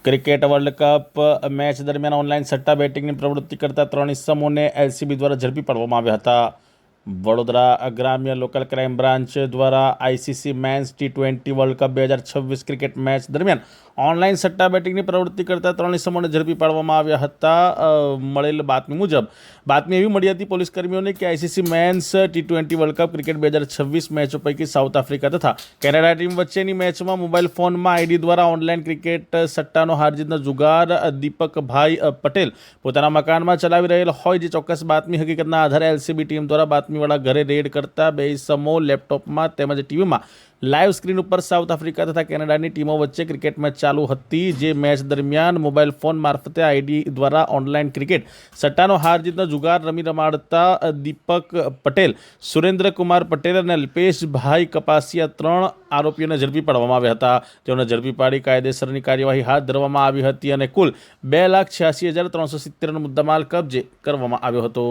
Cricket world cup match દરમિયાન online સટ્ટા બેટિંગની પ્રવૃત્તિ કરતા 3 ઇસમોને એલસીબી દ્વારા ઝડપી પાડવામાં આવ્યા હતા. વડોદરા ગ્રામ્ય લોકલ ક્રાઇમ બ્રાન્ચ દ્વારા ICC men's T20 world cup 2026 cricket match દરમિયાન ઓનલાઈન સટ્ટા બેટિંગની પ્રવૃત્તિ કરતા 3 ઇસમોને ઝડપી પાડવામાં આવ્યા હતા. મળેલ બાતમી મુજબ બાતમી એવી મળી હતી પોલીસ કર્મીઓને કે ICC men's T20 world cup cricket 2026 મેચો પૈકી સાઉથ આફ્રિકા તથા કેનેડા ટીમ વચ્ચેની મેચમાં મોબાઈલ ફોનમાં આઈડી દ્વારા ઓનલાઈન ક્રિકેટ સટ્ટાનો હાર જીતનો જુગાર દીપકભાઈ પટેલ પોતાના મકાનમાં ચલાવી રહેલ હોય. જે ચોક્કસ બાતમી હકીકતના આધારે એલસીબી ટીમ દ્વારા બાતમીવાળા ઘરે રેડ કરતા 2 ઇસમો લેપટોપમાં તેમજ ટીવીમાં લાઈવ સ્ક્રીન ઉપર સાઉથ આફ્રિકા તથા કેનેડાની ટીમો વચ્ચે ક્રિકેટ મેચ ચાલુ હતી. જે મેચ દરમિયાન મોબાઈલ ફોન મારફતે આઈડી દ્વારા ઓનલાઈન ક્રિકેટ સટ્ટાનો હાર જીતનો જુગાર રમાડતા દીપક પટેલ, સુરેન્દ્રકુમાર પટેલ અને અલ્પેશભાઈ કપાસિયા 3 આરોપીઓને ઝડપી પાડવામાં આવ્યા હતા. તેઓને ઝડપી પાડી કાયદેસરની કાર્યવાહી હાથ ધરવામાં આવી હતી અને કુલ 2,86,370નો મુદ્દામાલ કબજે કરવામાં આવ્યો હતો.